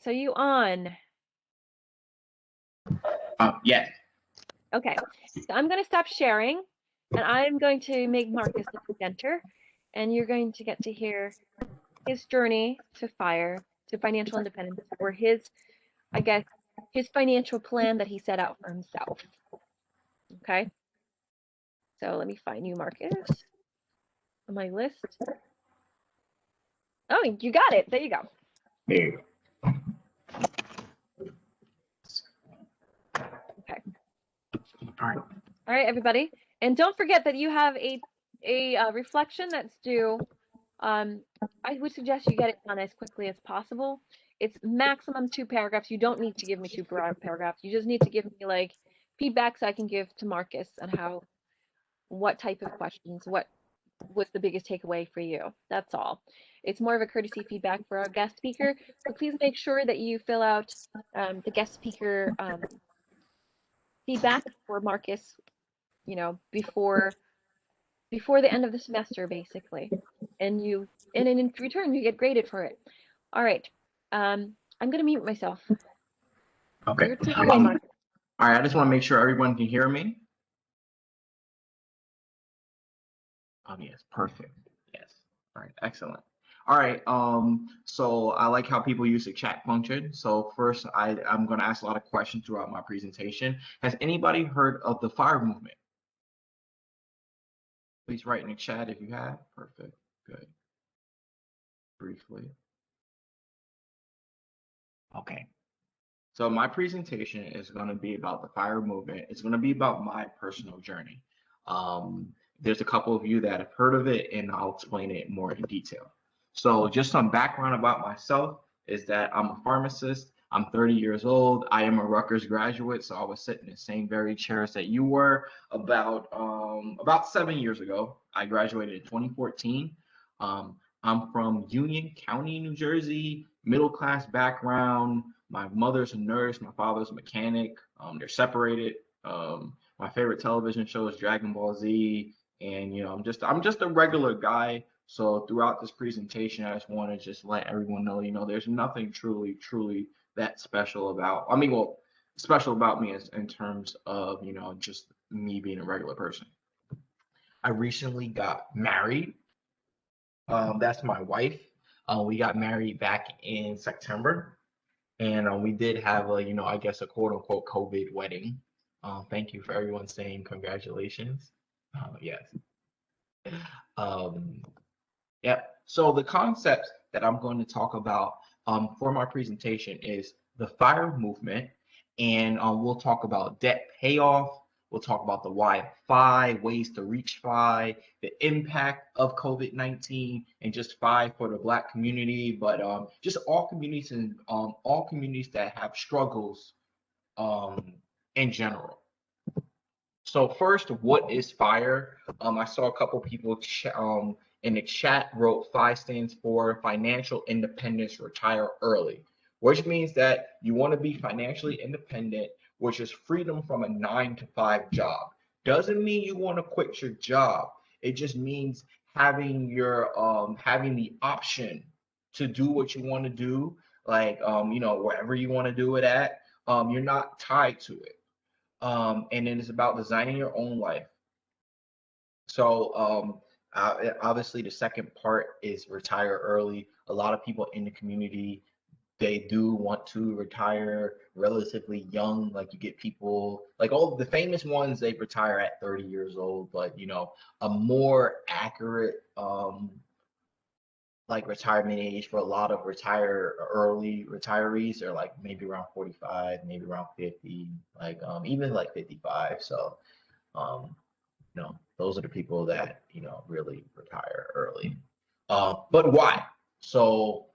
So you on? Yes. Okay. So I'm going to stop sharing and I'm going to make Marcus the presenter and you're going to get to hear his journey to financial independence, or his, I guess, his financial plan that he set out for himself. Okay. So let me find you, Marcus, on my list. Oh, you got it. There you go. There you Okay. go. All right. All right, everybody. And don't forget that you have a reflection that's due. Um, I would suggest you get it done as quickly as possible. It's maximum 2 paragraphs. You don't need to give me two paragraphs. You just need to give me like feedback so I can give to Marcus on what type of questions, what was the biggest takeaway for you. That's all. It's more of a courtesy feedback for our guest speaker. So please make sure that you fill out the guest speaker feedback for Marcus, before the end of the semester, basically. And in return, you get graded for it. All right. I'm going to mute myself. Okay. Your takeaway, Marcus. All right. I just want to make sure everyone can hear me. Yes. Perfect. Yes. All right. Excellent. All right. So I like how people use the chat function. So first, I'm going to ask a lot of questions throughout my presentation. Has anybody heard of the FIRE movement? Please write in the chat if you have. Perfect. Good. Briefly. Okay. So my presentation is going to be about the FIRE movement. It's going to be about my personal journey. There's a couple of you that have heard of it, and I'll explain it more in detail. So just some background about myself is that I'm a pharmacist. I'm 30 years old. I am a Rutgers graduate, so I was sitting in the same very chairs that you were about 7 years ago. I graduated in 2014. I'm from Union County, New Jersey, middle class background. My mother's a nurse, my father's a mechanic. They're separated. My favorite television show is Dragon Ball Z, and I'm just a regular guy. So throughout this presentation, I just want to just let everyone know, there's nothing truly that special about. Special about me is in terms of just me being a regular person. I recently got married. That's my wife. We got married back in September. And we did have I guess a quote unquote COVID wedding. Thank you for everyone saying congratulations. Yes. Um, yeah. So the concepts that I'm going to talk about for my presentation is the FIRE movement, and we'll talk about debt payoff. We'll talk about the why of FI, ways to reach FI, the impact of COVID-19, and just FI for the Black community, but just all communities and all communities that have struggles in general. So first, what is FIRE? I saw a couple people in the chat wrote FI stands for Financial Independence Retire Early, which means that you want to be financially independent, which is freedom from a 9-to-5 job. Doesn't mean you want to quit your job. It just means having the option to do what you want to do, like wherever you want to do it at. You're not tied to it. And then it's about designing your own life. So obviously the second part is retire early. A lot of people in the community, they do want to retire relatively young. Like you get people like all the famous ones, they retire at 30 years old, but a more accurate like retirement age for a lot of retire early retirees are like maybe around 45, maybe around 50, like even like 55. So those are the people that really retire early. But why? So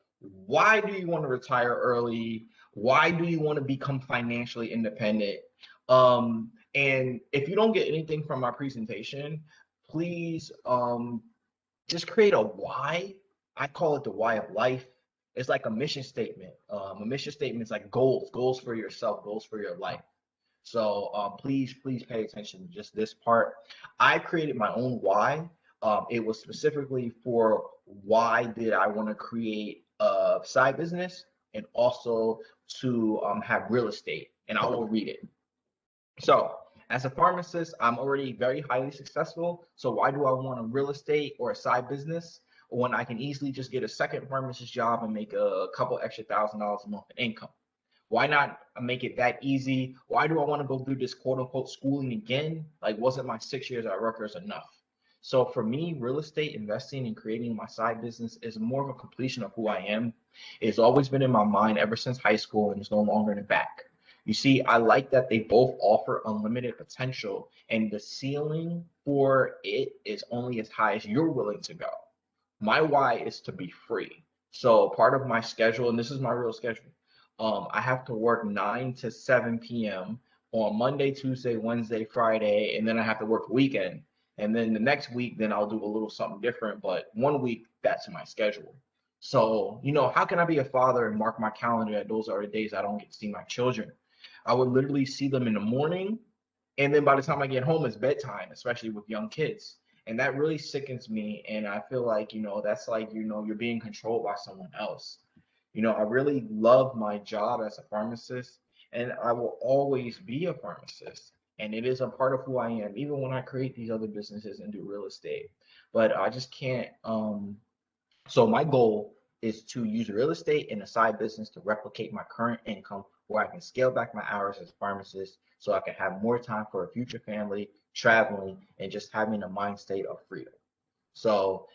why do you want to retire early? Why do you want to become financially independent? And if you don't get anything from my presentation, please just create a why. I call it the why of life. It's like a mission statement. A mission statement is like goals for yourself, goals for your life. So please pay attention to just this part. I created my own why. It was specifically for why did I want to create a side business, and also to have real estate. And I will read it. So, as a pharmacist, I'm already very highly successful. So, why do I want a real estate or a side business when I can easily just get a second pharmacist job and make a couple extra $1,000 a month in income? Why not make it that easy? Why do I want to go through this quote unquote schooling again? Like, wasn't my 6 years at Rutgers enough? So, for me, real estate investing and creating my side business is more of a completion of who I am. It's always been in my mind ever since high school, and it's no longer in the back. You see, I like that they both offer unlimited potential, and the ceiling for it is only as high as you're willing to go. My why is to be free. So part of my schedule, and this is my real schedule, I have to work 9 to 7 p.m. on Monday, Tuesday, Wednesday, Friday, and then I have to work the weekend. And then the next week, then I'll do a little something different. But one week, that's my schedule. So, how can I be a father and mark my calendar that those are the days I don't get to see my children? I would literally see them in the morning, and then by the time I get home, it's bedtime, especially with young kids. And that really sickens me. And I feel like, that's like, you're being controlled by someone else. I really love my job as a pharmacist, and I will always be a pharmacist. And it is a part of who I am, even when I create these other businesses and do real estate. But I just can't. So my goal is to use real estate and a side business to replicate my current income, where I can scale back my hours as a pharmacist so I can have more time for a future family, traveling, and just having a mind state of freedom. So,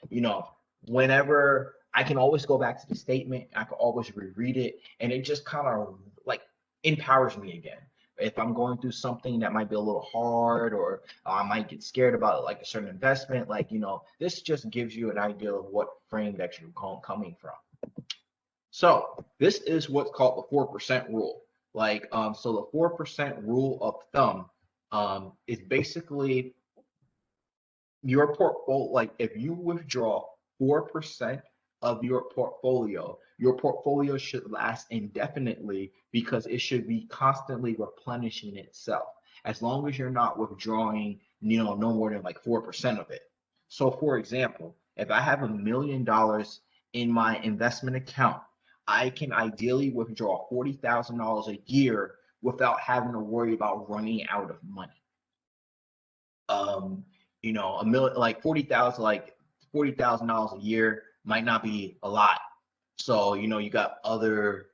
whenever I can always go back to the statement, I can always reread it, and it just kind of like empowers me again. If I'm going through something that might be a little hard, or I might get scared about like a certain investment, like, this just gives you an idea of what frame that you're coming from. So this is what's called the 4% rule. So the 4% rule of thumb is basically your portfolio. Like, if you withdraw 4% of your portfolio should last indefinitely, because it should be constantly replenishing itself, as long as you're not withdrawing, no more than like 4% of it. So for example, if I have $1 million in my investment account, I can ideally withdraw $40,000 a year without having to worry about running out of money. A million, like 40,000, like $40,000 a year might not be a lot. So, you got other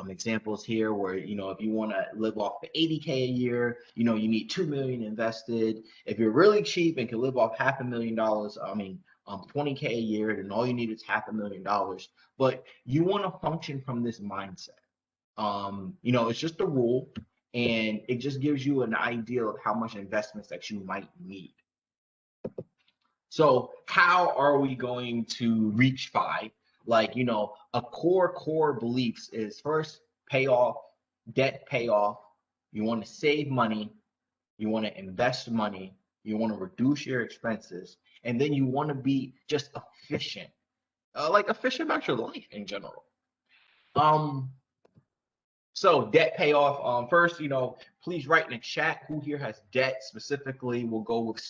examples here where, if you want to live off the 80K a year, you need 2 million invested. If you're really cheap and can live off $500,000, 20K a year, then all you need is $500,000. But you want to function from this mindset. It's just a rule, and it just gives you an idea of how much investments that you might need. So how are we going to reach FI? A core beliefs is, first, debt payoff. You want to save money, you want to invest money, you want to reduce your expenses, and then you want to be just efficient, efficient about your life in general. So debt payoff. First, please write in the chat who here has debt specifically. We'll go with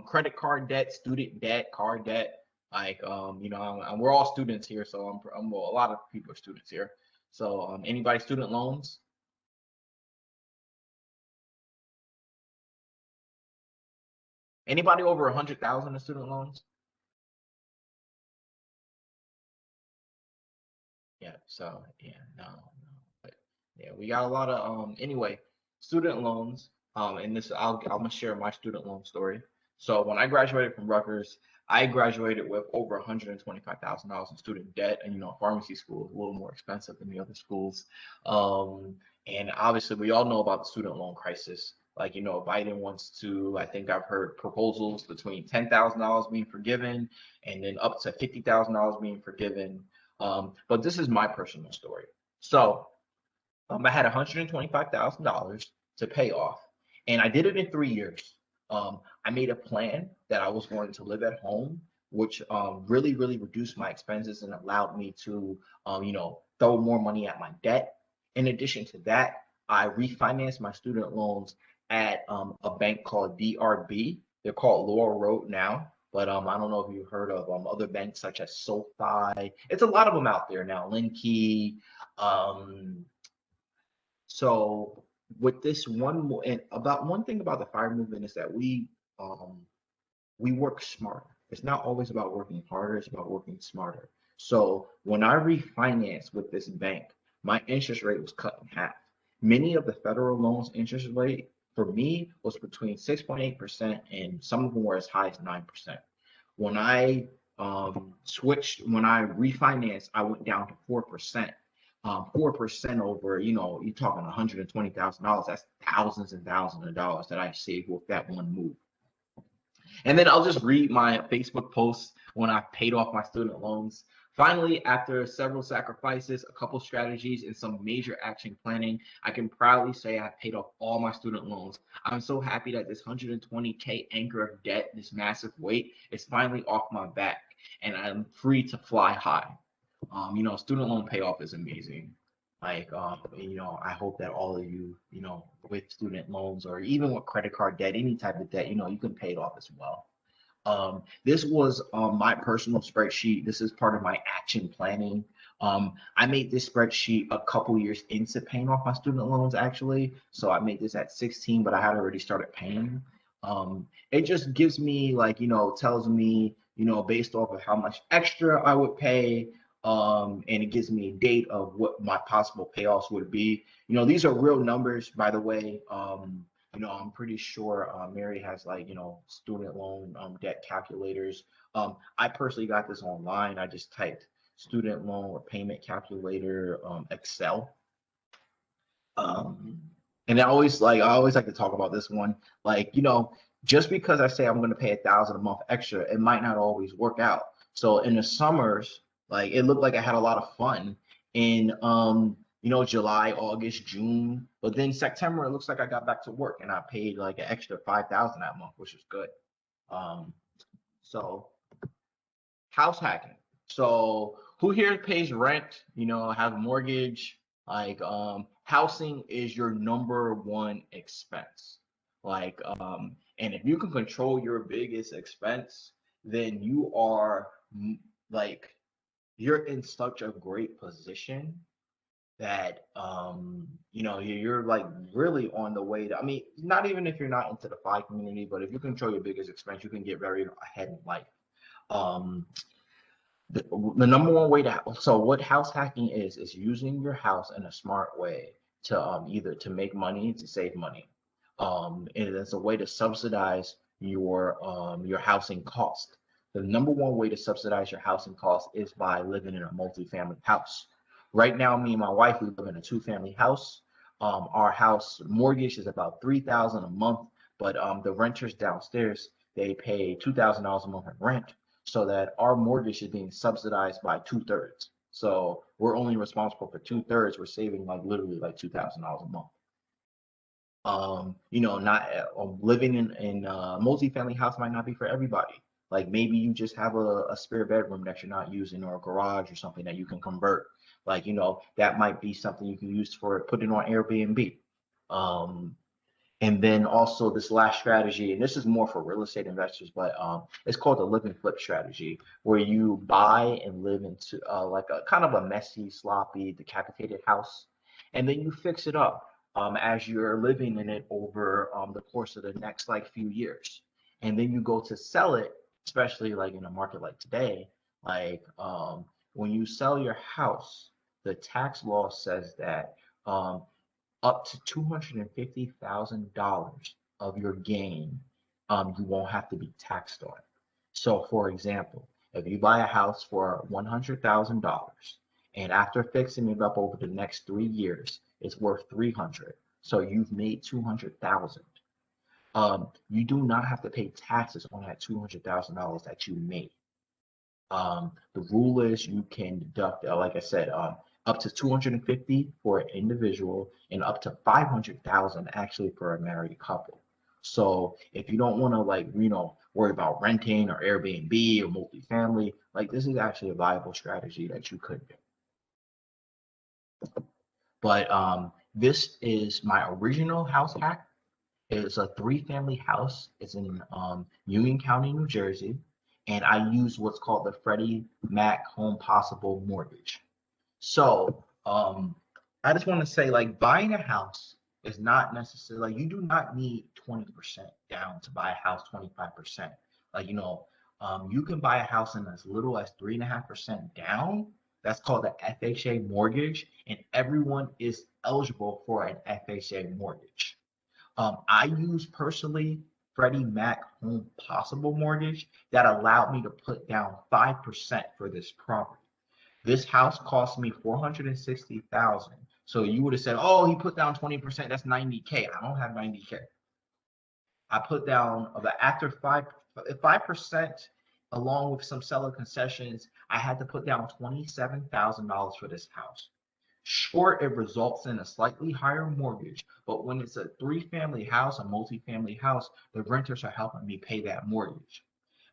credit card debt, student debt, car debt. We're all students here, so a lot of people are students here. So anybody student loans? Anybody over 100,000 in student loans? Yeah. So yeah, no. But yeah, we got a lot of anyway, student loans. And this I'm gonna share my student loan story. So when I graduated from Rutgers, I graduated with over $125,000 in student debt, and pharmacy school is a little more expensive than the other schools. And obviously we all know about the student loan crisis. Biden wants to, I think I've heard proposals between $10,000 being forgiven and then up to $50,000 being forgiven. But this is my personal story. So I had $125,000 to pay off, and I did it in 3 years. I made a plan that I was going to live at home, which really, really reduced my expenses and allowed me to, throw more money at my debt. In addition to that, I refinanced my student loans at a bank called DRB. They're called Laurel Road now. but I don't know if you've heard of other banks such as SoFi. It's a lot of them out there now. Linkey. Um, so with this and about one thing about the fire movement is that um, we work smarter. It's not always about working harder, it's about working smarter. So when I refinanced with this bank, my interest rate was cut in half. Many of the federal loans interest rate for me was between 6.8% and some of them were as high as 9%. When I when I refinanced, I went down to 4%. 4% over, you're talking $120,000. That's thousands and thousands of dollars that I saved with that one move. And then I'll just read my Facebook posts when I paid off my student loans. Finally, after several sacrifices, a couple strategies, and some major action planning, I can proudly say I paid off all my student loans. I'm so happy that this 120K anchor of debt, this massive weight, is finally off my back, and I'm free to fly high. Student loan payoff is amazing. Like, I hope that all of you, with student loans or even with credit card debt, any type of debt, you can pay it off as well. This was my personal spreadsheet. This is part of my action planning. I made this spreadsheet a couple years into paying off my student loans, actually. So I made this at 16, but I had already started paying. It just gives me, like, tells me, based off of how much extra I would pay, and it gives me a date of what my possible payoffs would be. These are real numbers, by the way. I'm pretty sure Mary has, like, student loan debt calculators. I personally got this online. I just typed student loan or payment calculator Excel. And I always like to talk about this one. Like, just because I say I'm going to pay $1,000 a month extra, it might not always work out. So in the summers, like, it looked like I had a lot of fun in July, August, June, but then September it looks like I got back to work and I paid like an extra 5,000 that month, which was good. So house hacking. So who here pays rent? Have a mortgage? Like, housing is your number one expense. Like, and if you can control your biggest expense, then like, you're in such a great position that you're like really on the way to, I mean, not even if you're not into the FI community, but if you control your biggest expense, you can get very ahead in life. Um, the number one way so what house hacking is using your house in a smart way to either to make money, to save money. And it's a way to subsidize your housing cost. The number one way to subsidize your housing cost is by living in a multi-family house. Right now, me and my wife, we live in a two-family house. Our house mortgage is about $3,000 a month, but the renters downstairs, they pay $2,000 a month in rent, so that our mortgage is being subsidized by 2/3. So we're only responsible for 2/3. We're saving like literally like $2,000 a month. Not living in a multi-family house might not be for everybody. Like, maybe you just have a spare bedroom that you're not using, or a garage or something that you can convert. Like, that might be something you can use for putting on Airbnb. Um, and then also this last strategy, and this is more for real estate investors, but it's called the live and flip strategy, where you buy and live into like a kind of a messy, sloppy, decapitated house, and then you fix it up as you're living in it over the course of the next like few years. And then you go to sell it, especially like in a market like today, like when you sell your house, the tax law says that up to $250,000 of your gain, you won't have to be taxed on. So, for example, if you buy a house for $100,000 and after fixing it up over the next 3 years, it's worth 300. So you've made 200,000. You do not have to pay taxes on that $200,000 that you made. The rule is you can deduct, like I said, up to 250 for an individual and up to 500,000 actually for a married couple. So if you don't want to, like, worry about renting or Airbnb or multifamily, like, this is actually a viable strategy that you could do. But this is my original house hack. It's a 3-family house. It's in Union County, New Jersey. and I use what's called the Freddie Mac Home Possible Mortgage. So I just want to say, like, buying a house is not necessarily, like, you do not need 20% down to buy a house, 25%. Like, you can buy a house in as little as 3.5% down. That's called the FHA mortgage, and everyone is eligible for an FHA mortgage. I use personally Freddie Mac Home Possible Mortgage that allowed me to put down 5% for this property. This house cost me 460,000. So you would have said, "Oh, he put down 20%. That's 90K." I don't have 90K. I put down after 5%, along with some seller concessions. I had to put down $27,000 for this house. Sure, it results in a slightly higher mortgage, but when it's a three-family house, a multi-family house, the renters are helping me pay that mortgage.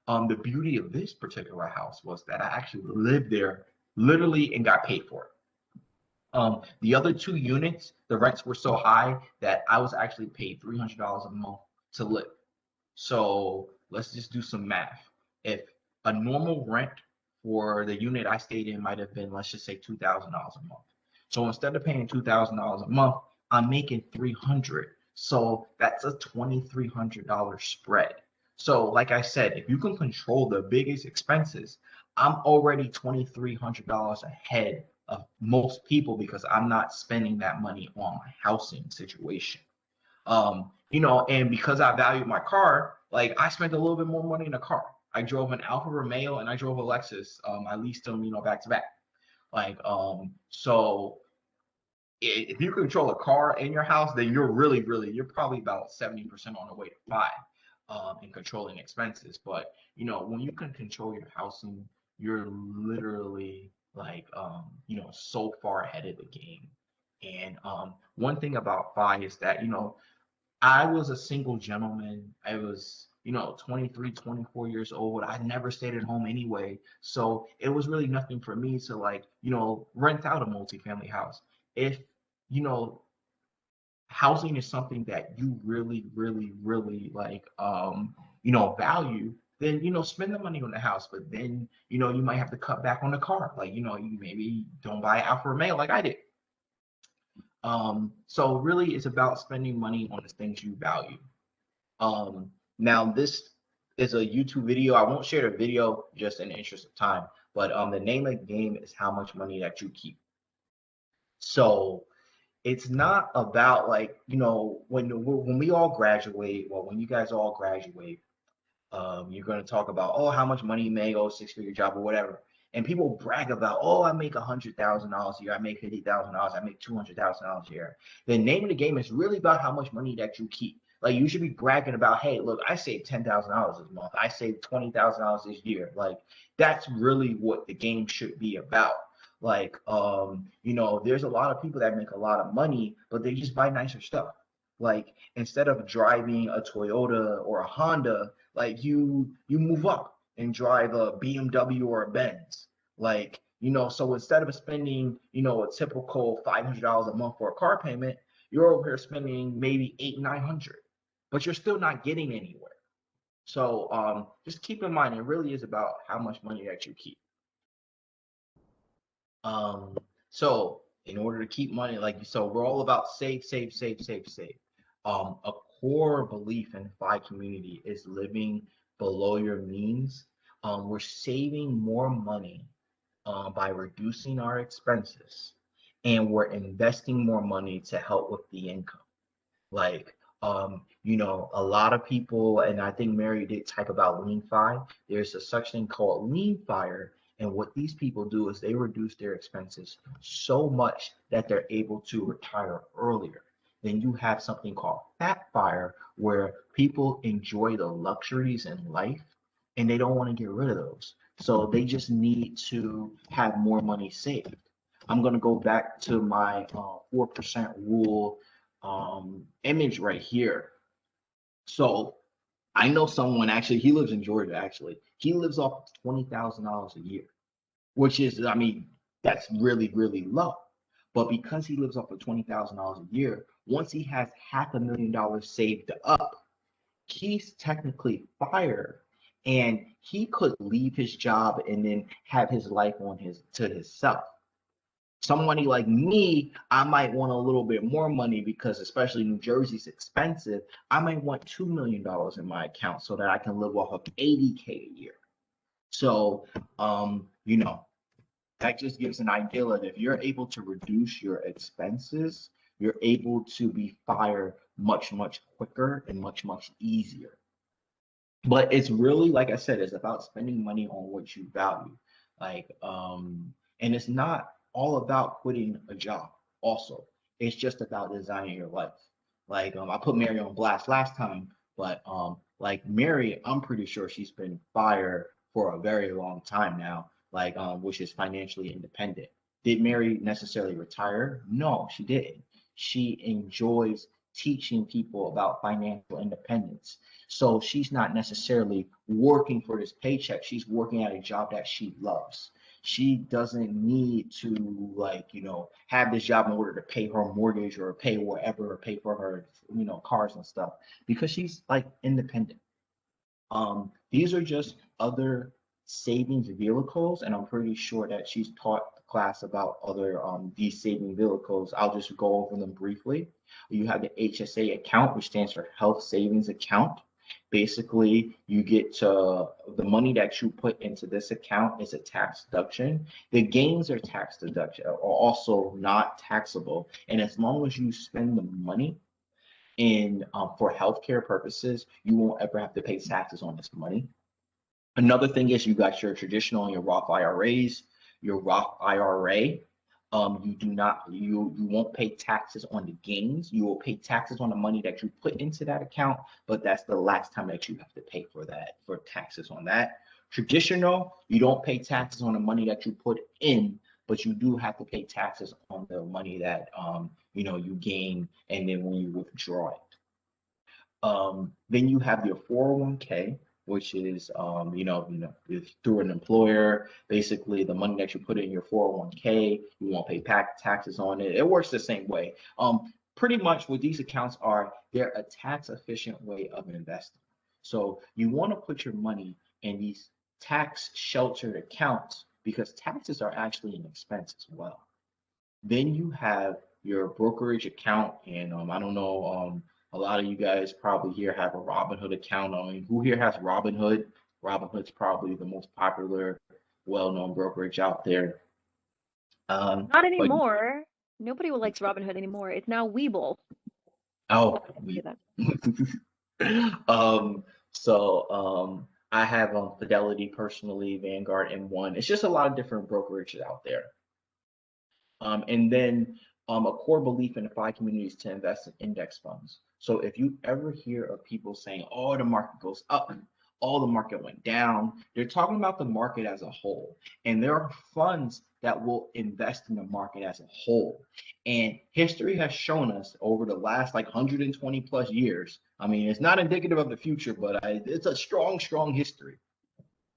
The beauty of this particular house was that I actually lived there literally and got paid for it. The other two units, the rents were so high that I was actually paid $300 a month to live. So let's just do some math. If a normal rent for the unit I stayed in might have been, let's just say, $2,000 a month. So instead of paying $2,000 a month, I'm making $300. So that's a $2,300 spread. So like I said, if you can control the biggest expenses, I'm already $2,300 ahead of most people because I'm not spending that money on my housing situation. And because I value my car, like, I spent a little bit more money in a car. I drove an Alfa Romeo and I drove a Lexus. I leased them, back to back. Like, so if you control a car in your house, then you're you're probably about 70% on the way to 5 in controlling expenses. But when you can control your housing, you're literally like so far ahead of the game. And one thing about FI is that I was a single gentleman. I was 23, 24 years old. I never stayed at home anyway. So it was really nothing for me to, like, rent out a multifamily house. If, you know, housing is something that you really, really, really like, value, then, spend the money on the house. But then, you might have to cut back on the car. Like, you maybe don't buy Alfa Romeo like I did. So really it's about spending money on the things you value. Now this is a YouTube video. I won't share the video just in the interest of time, but the name of the game is how much money that you keep. So it's not about, like, when we all graduate, well, when you guys all graduate, you're going to talk about, oh, how much money you make, oh, six-figure job or whatever. And people brag about, oh, I make $100,000 a year, I make $50,000, I make $200,000 a year. The name of the game is really about how much money that you keep. Like, you should be bragging about, hey, look, I saved $10,000 this month, I saved $20,000 this year. Like, that's really what the game should be about. Like, there's a lot of people that make a lot of money, but they just buy nicer stuff. Like, instead of driving a Toyota or a Honda, like, you move up and drive a BMW or a Benz. Like, so instead of spending, a typical $500 a month for a car payment, you're over here spending maybe $800-900, but you're still not getting anywhere. So just keep in mind, it really is about how much money that you keep. So in order to keep money, so we're all about save, save, save, save, save. A core belief in FI community is living below your means. We're saving more money by reducing our expenses, and we're investing more money to help with the income. Like, a lot of people, and I think Mary did type about lean FI. There's a such thing called lean fire. And what these people do is they reduce their expenses so much that they're able to retire earlier. Then you have something called fat fire, where people enjoy the luxuries in life and they don't want to get rid of those. So they just need to have more money saved. I'm going to go back to my 4% rule image right here. So I know someone, actually, he lives in Georgia, actually. He lives off $20,000 a year, which is, I mean, that's really, really low. But because he lives off of $20,000 a year, once he has $500,000 saved up, he's technically fired, and he could leave his job and then have his life on his to himself. Somebody like me, I might want a little bit more money because especially New Jersey's expensive. I might want $2 million in my account so that I can live off of 80K a year. So you know, that just gives an idea that if you're able to reduce your expenses, you're able to be fired much, much quicker and much, much easier. But it's really, like I said, it's about spending money on what you value. Like, and it's not all about quitting a job, also. It's just about designing your life. Like, I put Mary on blast last time, but like Mary, I'm pretty sure she's been fired for a very long time now, like which is financially independent. Did Mary necessarily retire? No, she didn't. She enjoys teaching people about financial independence. So she's not necessarily working for this paycheck. She's working at a job that she loves. She doesn't need to, like, have this job in order to pay her mortgage or pay whatever or pay for her, cars and stuff because she's like independent. These are just other savings vehicles, and I'm pretty sure that she's taught the class about other these saving vehicles. I'll just go over them briefly. You have the HSA account, which stands for Health Savings Account. Basically, you get to the money that you put into this account is a tax deduction. The gains are tax deduction, are also not taxable, and as long as you spend the money in for healthcare purposes, you won't ever have to pay taxes on this money. Another thing is you got your traditional and your Roth IRAs. Your Roth IRA, you won't pay taxes on the gains. You will pay taxes on the money that you put into that account, but that's the last time that you have to pay for taxes on that. Traditional, you don't pay taxes on the money that you put in, but you do have to pay taxes on the money that you gain and then when you withdraw it. Then you have your 401k, which is through an employer. Basically, the money that you put in your 401k, you won't pay taxes on it. It works the same way. Pretty much what these accounts are, they're a tax efficient way of investing. So you want to put your money in these tax sheltered accounts because taxes are actually an expense as well. Then you have your brokerage account, and I don't know, a lot of you guys probably here have a Robinhood account. I mean, who here has Robinhood? Robinhood's probably the most popular, well-known brokerage out there. Not But anymore. Nobody likes Robinhood anymore. It's now Weeble. oh, Say we that. um, so I have Fidelity personally, Vanguard, and One. It's just a lot of different brokerages out there. And then a core belief in the FI community is to invest in index funds. So if you ever hear of people saying, oh, the market goes up, all the market went down, they're talking about the market as a whole. And there are funds that will invest in the market as a whole. And history has shown us over the last like 120 plus years. I mean, it's not indicative of the future, but it's a strong, strong history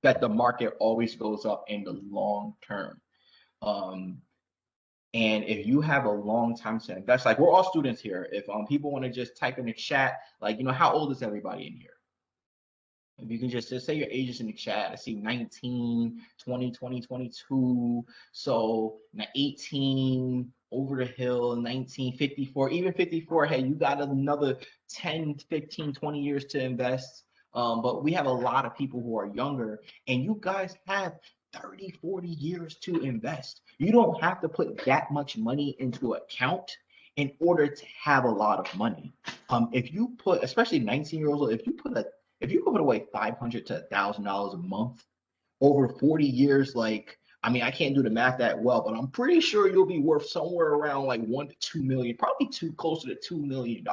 that the market always goes up in the long term. Um, and if you have a long time to invest, like we're all students here. If people want to just type in the chat, like, how old is everybody in here? If you can just say your ages in the chat. I see 19, 20, 20, 22. So 18 over the hill, 1954, even 54. Hey, you got another 10, 15, 20 years to invest. But we have a lot of people who are younger, and you guys have 30, 40 years to invest. You don't have to put that much money into an account in order to have a lot of money. If you put, especially 19-year-olds, if you put away $500 to $1,000 a month over 40 years, like, I mean, I can't do the math that well, but I'm pretty sure you'll be worth somewhere around like 1 to 2 million, probably closer to $2 million.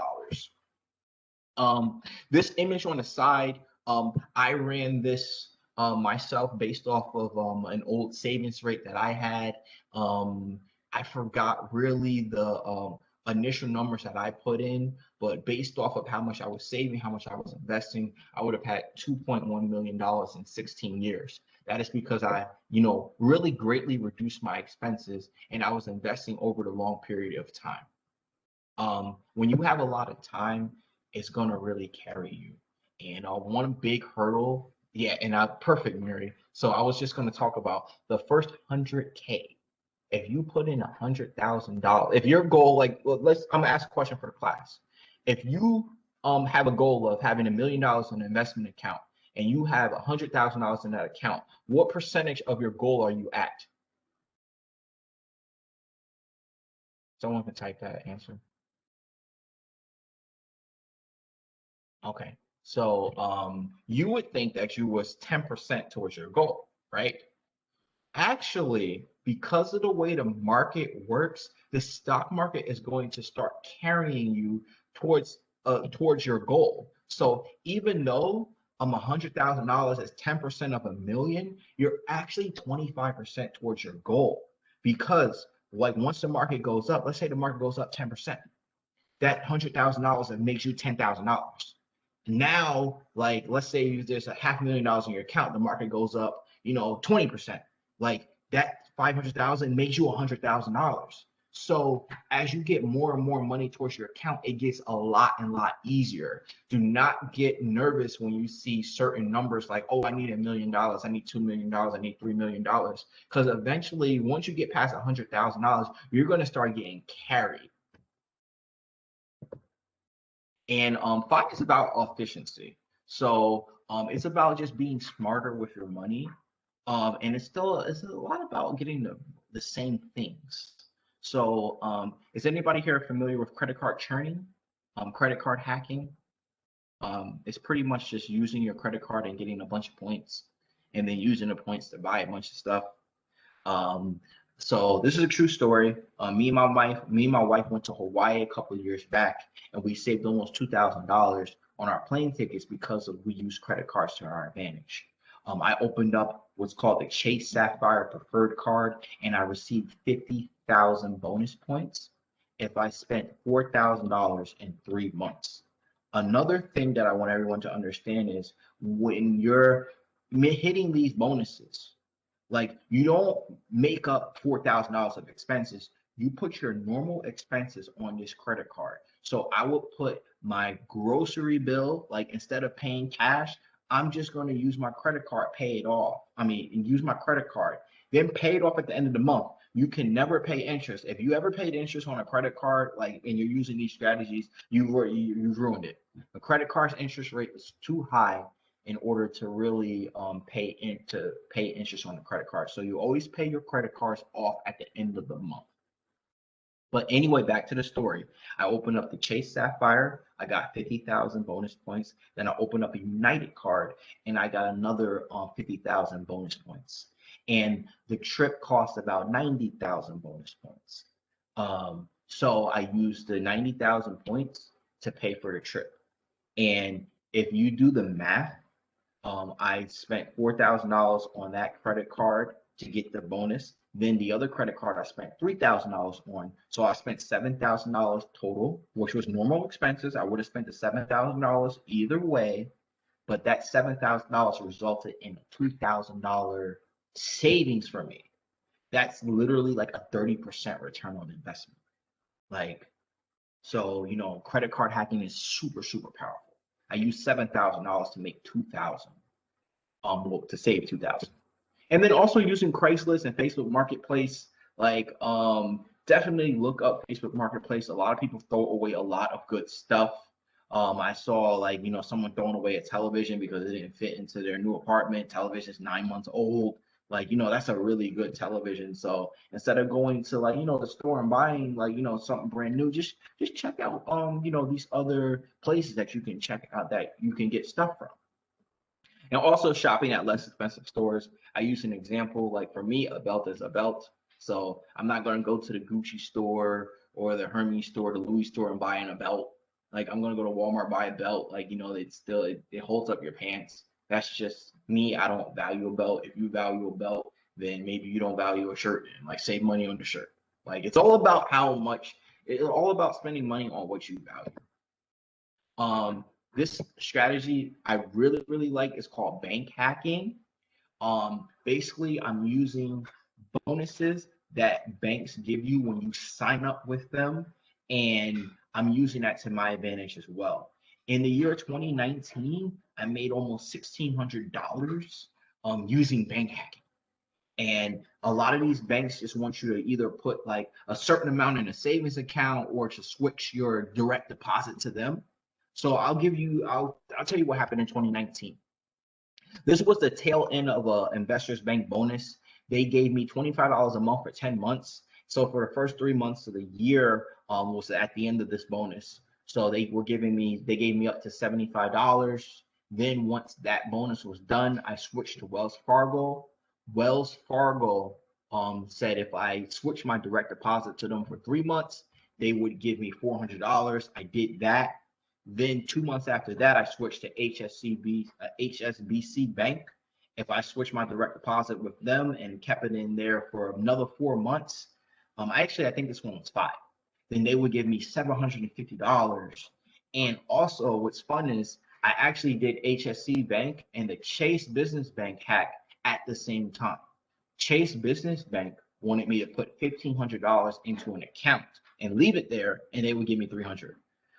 This image on the side, I ran this myself based off of an old savings rate that I had. I forgot really the initial numbers that I put in, but based off of how much I was saving, how much I was investing, I would have had $2.1 million in 16 years. That is because I, really greatly reduced my expenses and I was investing over the long period of time. When you have a lot of time, it's gonna really carry you. And one big hurdle Yeah, and perfect, Mary. So I was just going to talk about the first 100K. If you put in $100,000, if your goal, like, well, I'm gonna ask a question for the class. If you have a goal of having $1 million in an investment account and you have $100,000 in that account, what percentage of your goal are you at? Someone can type that answer. Okay. So you would think that you was 10% towards your goal, right? Actually, because of the way the market works, the stock market is going to start carrying you towards your goal. So even though $100,000 is 10% of 1 million, you're actually 25% towards your goal. Because like once the market goes up, let's say the market goes up 10%, that $100,000 that makes you $10,000. Now, like let's say there's a $500,000 in your account, the market goes up, 20%. Like that 500,000 makes you $100,000. So as you get more and more money towards your account, it gets a lot and lot easier. Do not get nervous when you see certain numbers like, oh, I need $1 million, I need $2 million, I need $3 million. Because eventually, once you get past $100,000, you're going to start getting carried. And five is about efficiency. So it's about just being smarter with your money. And it's a lot about getting the same things. So is anybody here familiar with credit card churning, credit card hacking? It's pretty much just using your credit card and getting a bunch of points and then using the points to buy a bunch of stuff. Um, so this is a true story. Me and my wife went to Hawaii a couple of years back, and we saved almost $2,000 on our plane tickets because we used credit cards to our advantage. I opened up what's called the Chase Sapphire Preferred Card, and I received 50,000 bonus points if I spent $4,000 in 3 months. Another thing that I want everyone to understand is when you're hitting these bonuses, like you don't make up $4,000 of expenses. You put your normal expenses on this credit card. So I will put my grocery bill, like instead of paying cash, I'm just going to use my credit card, pay it off. Use my credit card, then pay it off at the end of the month. You can never pay interest. If you ever paid interest on a credit card, like, and you're using these strategies, you've ruined it. The credit card's interest rate is too high in order to really pay interest on the credit card. So you always pay your credit cards off at the end of the month. But anyway, back to the story. I opened up the Chase Sapphire. I got 50,000 bonus points. Then I opened up a United card and I got another 50,000 bonus points. And the trip cost about 90,000 bonus points. So I used the 90,000 points to pay for the trip. And if you do the math, I spent $4,000 on that credit card to get the bonus. Then the other credit card I spent $3,000 on. So I spent $7,000 total, which was normal expenses. I would have spent the $7,000 either way, but that $7,000 resulted in a $2,000 savings for me. That's literally like a 30% return on investment. Like, so, credit card hacking is super, super powerful. I used $7,000 to make 2,000. To save 2,000. And then also using Craigslist and Facebook Marketplace, like definitely look up Facebook Marketplace. A lot of people throw away a lot of good stuff. I saw like someone throwing away a television because it didn't fit into their new apartment. Television is 9 months old. Like that's a really good television. So instead of going to like the store and buying like something brand new, just check out these other places that you can check out that you can get stuff from. And also shopping at less expensive stores. I use an example, like for me, a belt is a belt. So I'm not going to go to the Gucci store or the Hermes store, the Louis store and buying a belt. Like I'm going to go to Walmart, buy a belt. Like, it holds up your pants. That's just me. I don't value a belt. If you value a belt, then maybe you don't value a shirt and like save money on the shirt. Like it's all about it's all about spending money on what you value. This strategy I really, really like is called bank hacking. Basically, I'm using bonuses that banks give you when you sign up with them, and I'm using that to my advantage as well. In the year 2019, I made almost $1,600 using bank hacking. And a lot of these banks just want you to either put like a certain amount in a savings account or to switch your direct deposit to them. So I'll tell you what happened in 2019. This was the tail end of a investors bank bonus. They gave me $25 a month for 10 months. So for the first 3 months of the year was at the end of this bonus. So they gave me up to $75. Then once that bonus was done, I switched to Wells Fargo. Wells Fargo said if I switched my direct deposit to them for 3 months, they would give me $400. I did that. Then 2 months after that, I switched to HSBC Bank. If I switched my direct deposit with them and kept it in there for another 4 months, I think this one was 5. Then they would give me $750. And also, what's fun is I actually did HSC Bank and the Chase Business Bank hack at the same time. Chase Business Bank wanted me to put $1,500 into an account and leave it there, and they would give me $300.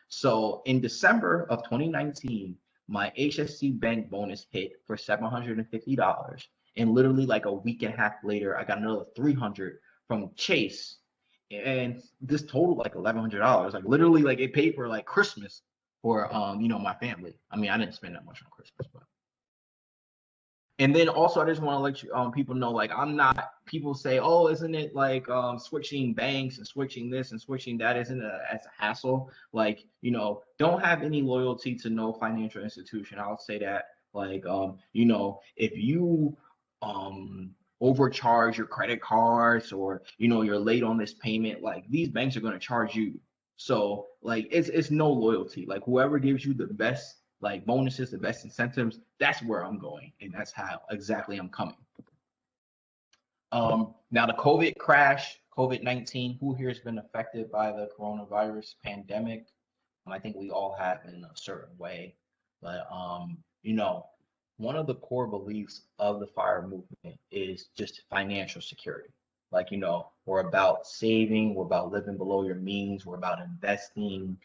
So in December of 2019, my HSC Bank bonus hit for $750. And literally like a week and a half later, I got another 300 from Chase. And this totaled like $1,100. Like literally like it paid for like Christmas for my family. I mean, I didn't spend that much on Christmas, but and then also, I just want to let you people know, like I'm not. People say, "Oh, isn't it like switching banks and switching this and switching that? Isn't it as a hassle?" Like don't have any loyalty to no financial institution. I'll say that. Like if you overcharge your credit cards or you're late on this payment, like these banks are going to charge you. So like it's no loyalty. Like whoever gives you the best like bonuses, the best incentives, that's where I'm going, and that's how exactly I'm coming. Now the COVID crash, COVID-19, who here has been affected by the coronavirus pandemic? I think we all have in a certain way, but one of the core beliefs of the FIRE movement is just financial security. Like, we're about saving, we're about living below your means, we're about investing.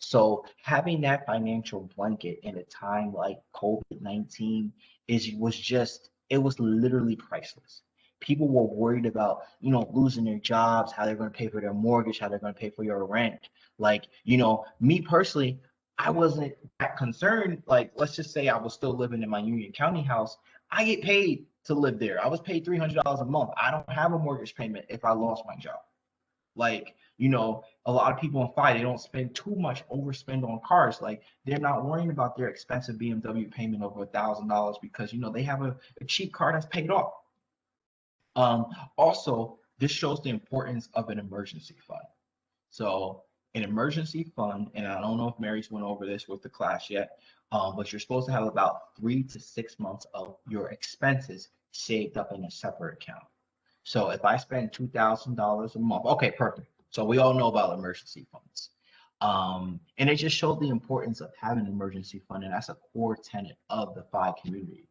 So having that financial blanket in a time like COVID-19 it was literally priceless. People were worried about, losing their jobs, how they're going to pay for their mortgage, how they're going to pay for your rent. Like, me personally, I wasn't that concerned. Like, let's just say I was still living in my Union County house. I get paid to live there. I was paid $300 a month. I don't have a mortgage payment if I lost my job. Like, a lot of people in FI, they don't spend too much overspend on cars. Like, they're not worrying about their expensive BMW payment over $1,000 because, they have a cheap car that's paid off. Also, this shows the importance of an emergency fund. So an emergency fund, and I don't know if Mary's went over this with the class yet, but you're supposed to have about 3 to 6 months of your expenses saved up in a separate account. So if I spend $2,000 a month, okay, perfect. So we all know about emergency funds. And it just showed the importance of having an emergency fund, and that's a core tenet of the FI community.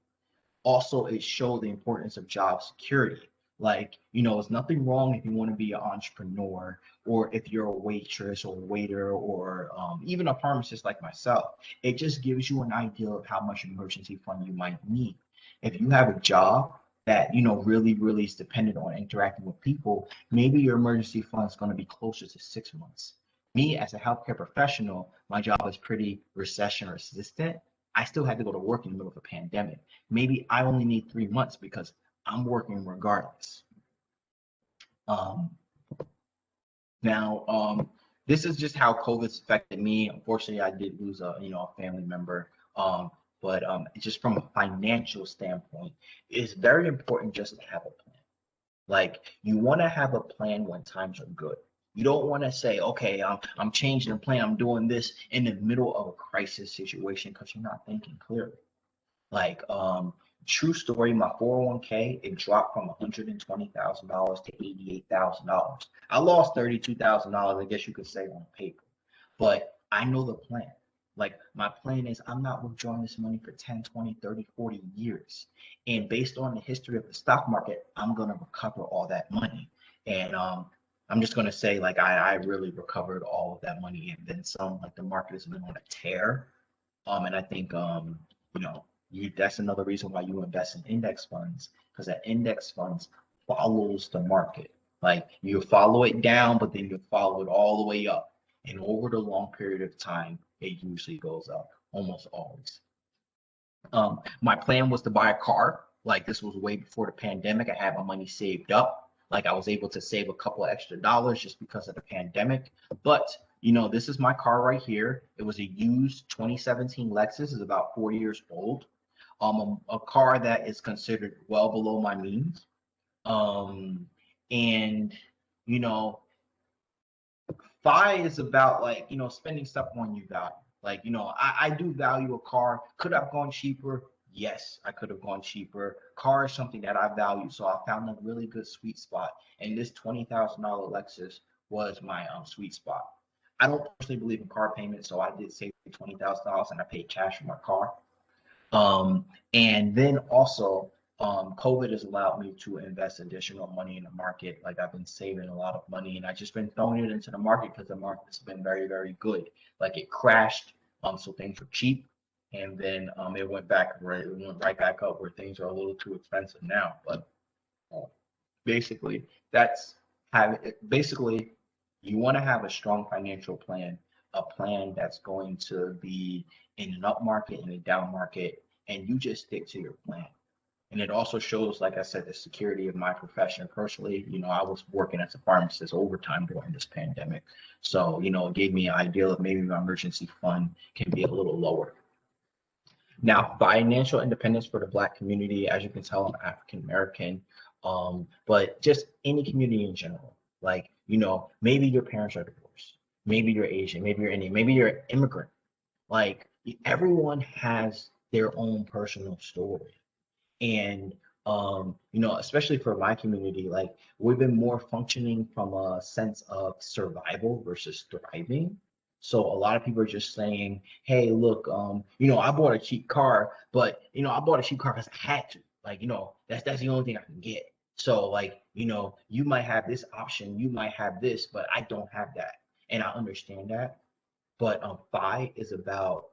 Also, it showed the importance of job security. Like, it's nothing wrong if you want to be an entrepreneur or if you're a waitress or waiter or even a pharmacist like myself. It just gives you an idea of how much emergency fund you might need. If you have a job that, really, really is dependent on interacting with people, maybe your emergency fund is going to be closer to 6 months. Me, as a healthcare professional, my job is pretty recession resistant. I still had to go to work in the middle of a pandemic. Maybe I only need 3 months because I'm working regardless. Now, this is just how COVID's affected me. Unfortunately, I did lose a family member. But just from a financial standpoint, it's very important just to have a plan. Like, you want to have a plan when times are good. You don't want to say, okay, I'm changing the plan. I'm doing this in the middle of a crisis situation because you're not thinking clearly. Like, true story, my 401k, it dropped from $120,000 to $88,000. I lost $32,000, I guess you could say, on paper. But I know the plan. Like, my plan is I'm not withdrawing this money for 10, 20, 30, 40 years. And based on the history of the stock market, I'm going to recover all that money. And I'm just gonna say like I really recovered all of that money and then some. Like the market has been on a tear. And I think you know, you that's another reason why you invest in index funds, because that index funds follows the market. Like you follow it down, but then you follow it all the way up. And over the long period of time, it usually goes up, almost always. My plan was to buy a car. Like this was way before the pandemic. I had my money saved up. Like I was able to save a couple of extra dollars just because of the pandemic. But this is my car right here. It was a used 2017 Lexus. It's about 4 years old. A car that is considered well below my means. Um, and you know, Buy is about like, spending stuff on you value. Like, I do value a car. Could I have gone cheaper? Yes, I could have gone cheaper. Car is something that I value. So I found a really good sweet spot. And this $20,000 Lexus was my sweet spot. I don't personally believe in car payments, so I did save $20,000 and I paid cash for my car. And then also, COVID has allowed me to invest additional money in the market. Like I've been saving a lot of money and I just been throwing it into the market because the market's been very, very good. Like it crashed, so things were cheap, and then it went right back up where things are a little too expensive now. But uh, basically, that's basically you want to have a strong financial plan, a plan that's going to be in an up market and a down market, and you just stick to your plan. And it also shows, like I said, the security of my profession. Personally, I was working as a pharmacist overtime during this pandemic. So, it gave me an idea of maybe my emergency fund can be a little lower. Now, financial independence for the Black community, as you can tell, I'm African American, but just any community in general. Like, maybe your parents are divorced, maybe you're Asian, maybe you're Indian, maybe you're an immigrant. Like, everyone has their own personal story. And especially for my community, like we've been more functioning from a sense of survival versus thriving. So a lot of people are just saying, hey, look, I bought a cheap car, but I bought a cheap car because I had to. Like, that's the only thing I can get. So like, you might have this option, you might have this, but I don't have that. And I understand that. But FI is about,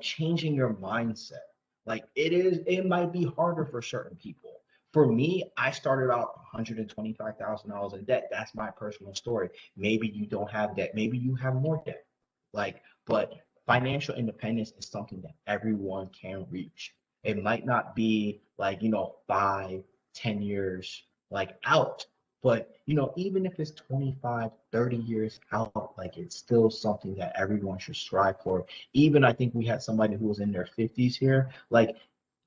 changing your mindset. Like it might be harder for certain people. For me, I started out $125,000 in debt. That's my personal story. Maybe you don't have debt. Maybe you have more debt. Like, but financial independence is something that everyone can reach. It might not be like, 5, 10 years like out, but even if it's 25, 30 years out, like it's still something that everyone should strive for. Even I think we had somebody who was in their 50s here. Like,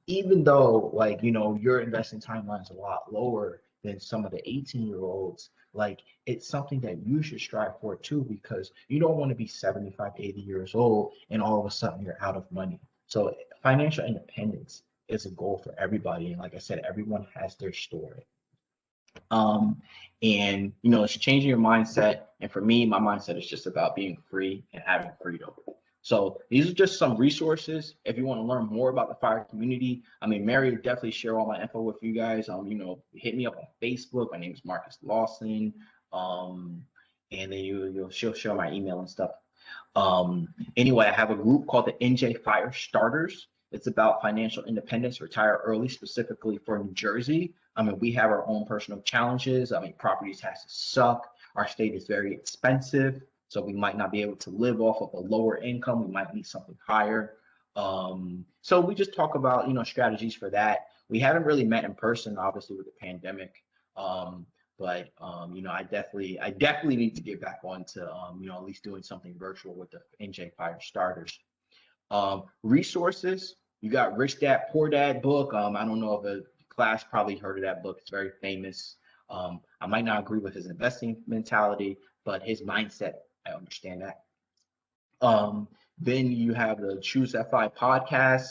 even though like, your investing timeline is a lot lower than some of the 18-year-olds, like it's something that you should strive for too, because you don't want to be 75, 80 years old and all of a sudden you're out of money. So financial independence is a goal for everybody. And like I said, everyone has their story. Um, and it's changing your mindset. And for me, my mindset is just about being free and having freedom. So these are just some resources. If you want to learn more about the fire community, I mean, Mary will definitely share all my info with you guys. Hit me up on Facebook. My name is Marcus Lawson. And then she'll share my email and stuff. Anyway, I have a group called the NJ Fire Starters. It's about financial independence, retire early, specifically for New Jersey. I mean, we have our own personal challenges. I mean, property taxes suck. Our state is very expensive, so we might not be able to live off of a lower income. We might need something higher. So we just talk about, strategies for that. We haven't really met in person, obviously, with the pandemic. But I definitely need to get back on to at least doing something virtual with the NJ Fire Starters. Resources, you got Rich Dad Poor Dad book. I don't know if the class probably heard of that book. It's very famous. I might not agree with his investing mentality, but his mindset, I understand that. Then you have the Choose FI podcast,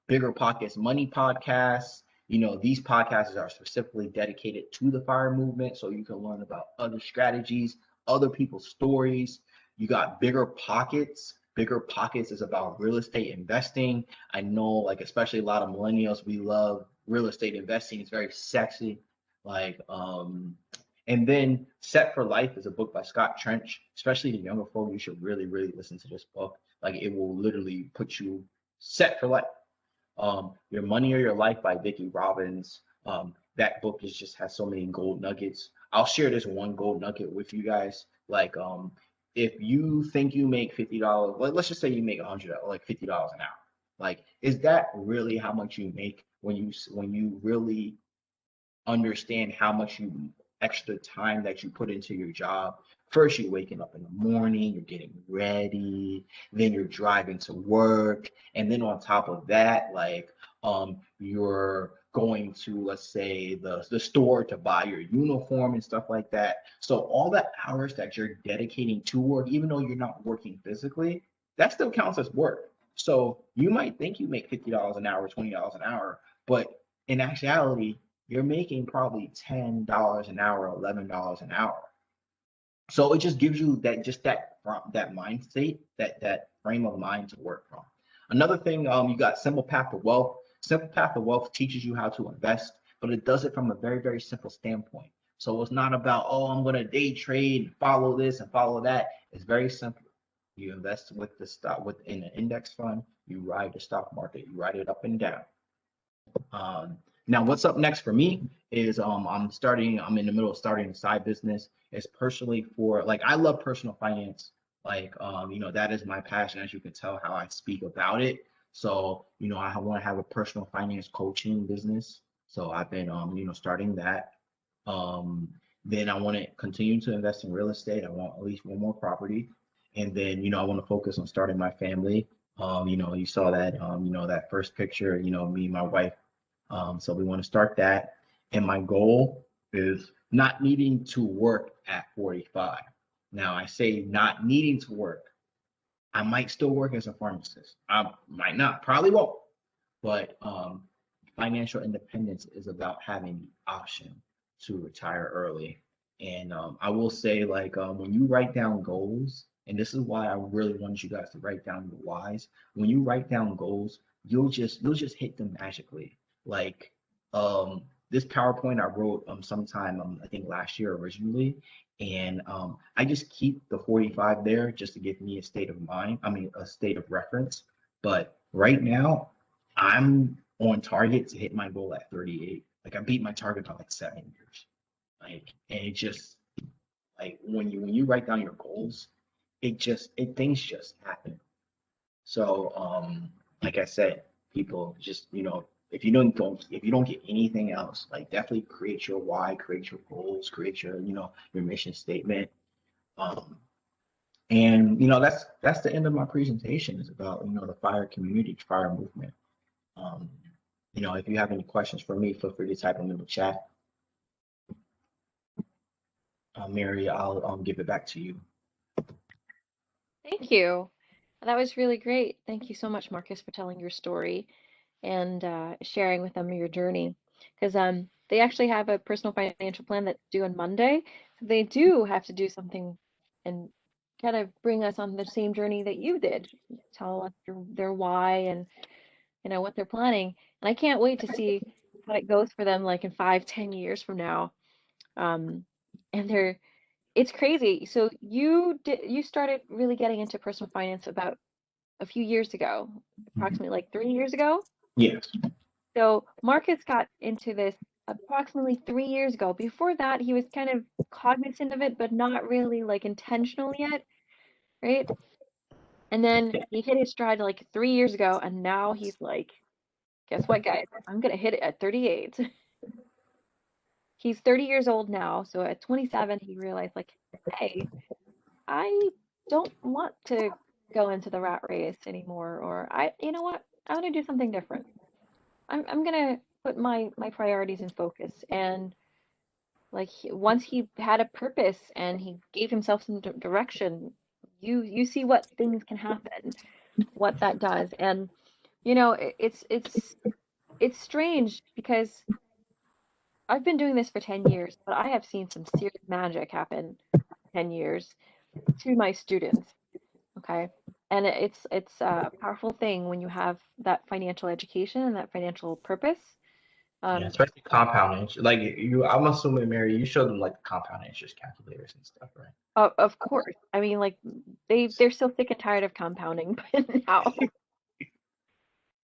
Bigger Pockets Money podcast. These podcasts are specifically dedicated to the fire movement, so you can learn about other strategies, other people's stories. You got Bigger Pockets. Bigger Pockets is about real estate investing. I know, like, especially a lot of millennials, we love real estate investing. It's very sexy. Like, And then Set for Life is a book by Scott Trench. Especially the younger folk, you should really, really listen to this book. Like it will literally put you set for life. Your Money or Your Life by Vicki Robbins. That book is just has so many gold nuggets. I'll share this one gold nugget with you guys. Like, if you think you make $50, let's just say you make $100, like $50 an hour. Like, is that really how much you make when you really understand how much extra time that you put into your job? First, you're waking up in the morning, you're getting ready, then you're driving to work, and then on top of that, like you're going to, let's say, the store to buy your uniform and stuff like that. So all the hours that you're dedicating to work, even though you're not working physically, that still counts as work. So you might think you make $50 an hour, $20 an hour, but in actuality, you're making probably $10 an hour, $11 an hour. So it just gives you that mind state, that frame of mind to work from. Another thing, you got Simple Path to Wealth. Simple Path to Wealth teaches you how to invest, but it does it from a very, very simple standpoint. So it's not about, oh, I'm going to day trade, follow this and follow that. It's very simple. You invest with the stock within an index fund. You ride the stock market. You ride it up and down. Now, what's up next for me is I'm in the middle of starting a side business. It's personally for like I love personal finance. Like that is my passion, as you can tell how I speak about it. So, I want to have a personal finance coaching business. So I've been starting that. Um, then I want to continue to invest in real estate. I want at least one more property. And then, I want to focus on starting my family. You saw that, that first picture, me and my wife, so we want to start that. And my goal is not needing to work at 45. Now, I say not needing to work. I might still work as a pharmacist. I might not, probably won't. But financial independence is about having the option to retire early. And I will say, like, when you write down goals, and this is why I really want you guys to write down your whys. When you write down goals, you'll just hit them magically. Like this PowerPoint I wrote sometime I think last year originally, and I just keep the 45 there just to give me a state of mind. I mean, a state of reference. But right now, I'm on target to hit my goal at 38. Like I beat my target by like 7 years. Like, and it just like when you write down your goals, things just happen. So like I said, people just if you don't get anything else, like definitely create your why, create your goals, create your mission statement. Um, and that's the end of my presentation. Is about the fire community, fire movement. Um, if you have any questions for me, feel free to type them in the chat. Mary, I'll give it back to you. Thank you. That was really great. Thank you so much, Marcus, for telling your story and sharing with them your journey. Because they actually have a personal financial plan that's due on Monday. So they do have to do something and kind of bring us on the same journey that you did. Tell us their why and what they're planning. And I can't wait to see how it goes for them like in 5, 10 years from now. Um, and it's crazy. So you started really getting into personal finance about a few years ago, Mhm. approximately like 3 years ago. Yes. So Marcus got into this approximately 3 years ago. Before that, he was kind of cognizant of it, but not really like intentional yet, right? And then he hit his stride like 3 years ago, and now he's like, guess what, guys? I'm gonna hit it at 38. He's 30 years old now, so at 27, he realized like, hey, I don't want to go into the rat race anymore, or you know what? I want to do something different. I'm gonna put my priorities in focus. And like once he had a purpose and he gave himself some direction, you see what things can happen, what that does. And it's strange because I've been doing this for 10 years, but I have seen some serious magic happen 10 years to my students. Okay. And it's a powerful thing when you have that financial education and that financial purpose. Yeah, Um, especially compound interest. Like you, I'm assuming, Mary, you showed them like the compound interest calculators and stuff, right? of course. I mean, like they're so sick and tired of compounding by now.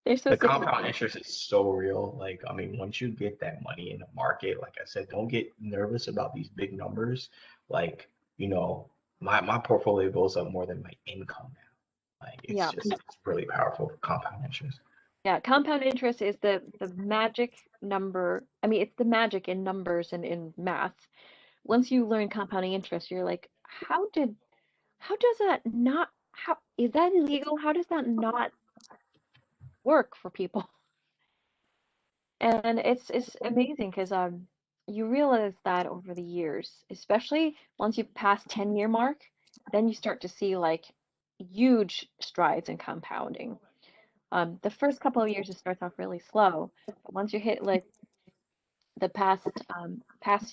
They're so The sick and compound tired. interest is so real. Like, I mean, once you get that money in the market, like I said, don't get nervous about these big numbers. Like, you know, my portfolio goes up more than my income now. Like, Yeah. it's really powerful compound interest. Yeah, compound interest is the magic number. I mean, it's the magic in numbers and in math. Once you learn compounding interest, you're like, how does that not, how is that illegal? How does that not work for people? And it's amazing because you realize that over the years, especially once you pass 10-year mark, then you start to see like huge strides in compounding. The first couple of years it starts off really slow, but once you hit like the past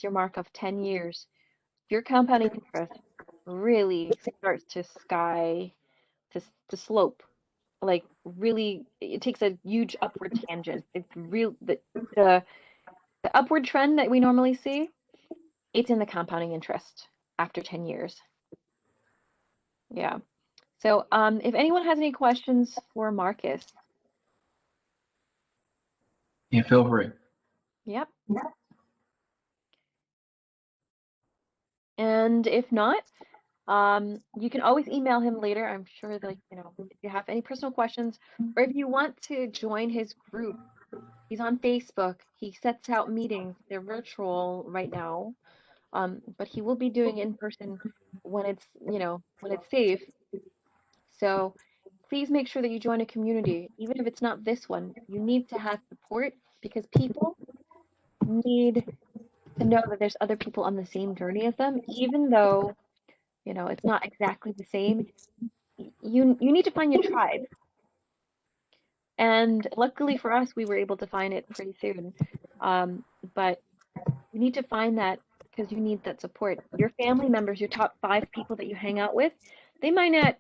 your mark of 10 years, your compounding interest really starts to to slope. Like really, it takes a huge upward tangent. It's real the the upward trend that we normally see, it's in the compounding interest after 10 years. Yeah. So if anyone has any questions for Marcus, Yeah, feel free. yep. And if not, you can always email him later. I'm sure that, if you have any personal questions or if you want to join his group, he's on Facebook. He sets out meetings. They're virtual right now. But he will be doing in person when when it's safe. So please make sure that you join a community, even if it's not this one. You need to have support because people need to know that there's other people on the same journey as them, even though, it's not exactly the same. You need to find your tribe. And luckily for us, we were able to find it pretty soon. Um, but you need to find that because you need that support. Your family members, your top 5 people that you hang out with, they might not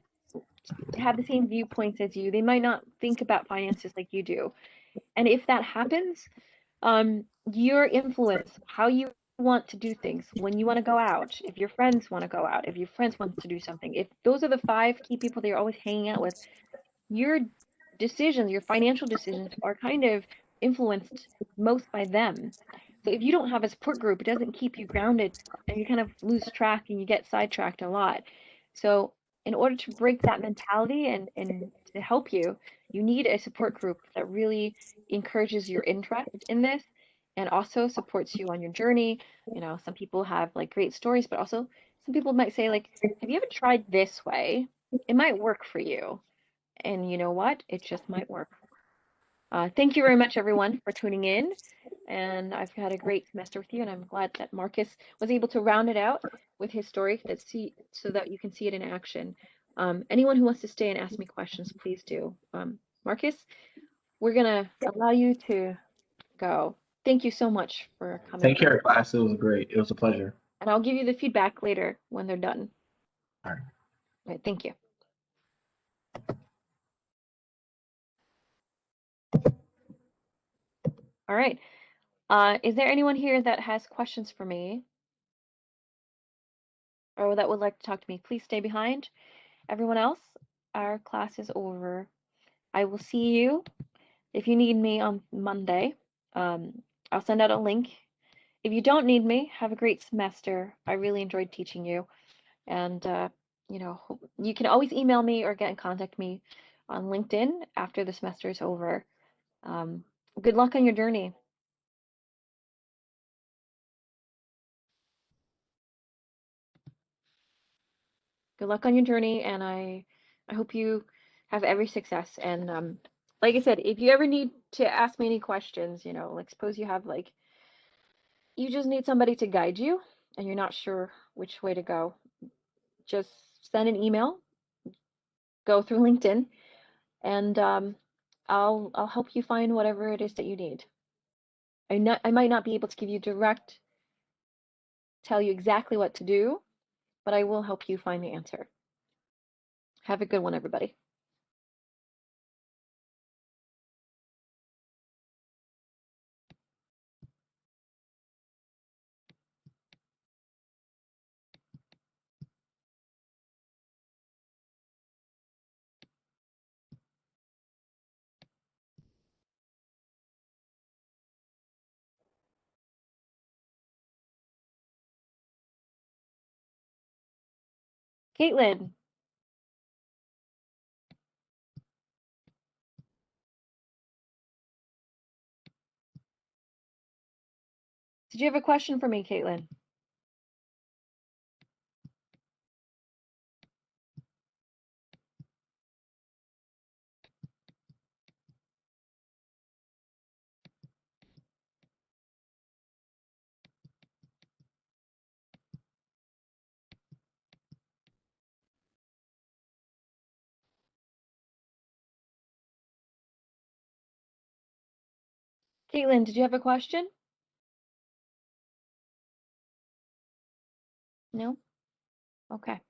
have the same viewpoints as you. They might not think about finances like you do. And if that happens, your influence, how you want to do things, when you want to go out, if your friends want to go out, if your friends want to do something, if those are the 5 key people that you're always hanging out with, your decisions, your financial decisions are kind of influenced most by them. So if you don't have a support group, it doesn't keep you grounded and you kind of lose track and you get sidetracked a lot. So in order to break that mentality and to help you, you need a support group that really encourages your interest in this and also supports you on your journey. Some people have like great stories, but also some people might say like, have you ever tried this way? It might work for you. And you know what? It just might work. Thank you very much, everyone, for tuning in. And I've had a great semester with you, and I'm glad that Marcus was able to round it out with his story so that you can see it in action. Anyone who wants to stay and ask me questions, please do. Marcus, we're gonna allow you to go. Thank you so much for coming Take in, care, class. It was great. It was a pleasure. and I'll give you the feedback later when they're done. All right. All right, thank you. All right. Is there anyone here that has questions for me or that would like to talk to me? Please stay behind. Everyone else, our class is over. I will see you if you need me on Monday. I'll send out a link. If you don't need me, have a great semester. I really enjoyed teaching you. And, you can always email me or get in contact with me on LinkedIn after the semester is over. Um, Good luck on your journey. Good luck on your journey, and I hope you have every success. And like I said, if you ever need to ask me any questions, like suppose you have like you just need somebody to guide you and you're not sure which way to go, just send an email, go through LinkedIn, and I'll help you find whatever it is that you need. I might not be able to give you direct, tell you exactly what to do, but I will help you find the answer. Have a good one, everybody. Caitlin, did you have a question for me, Caitlin? Caitlin, did you have a question? No? Okay.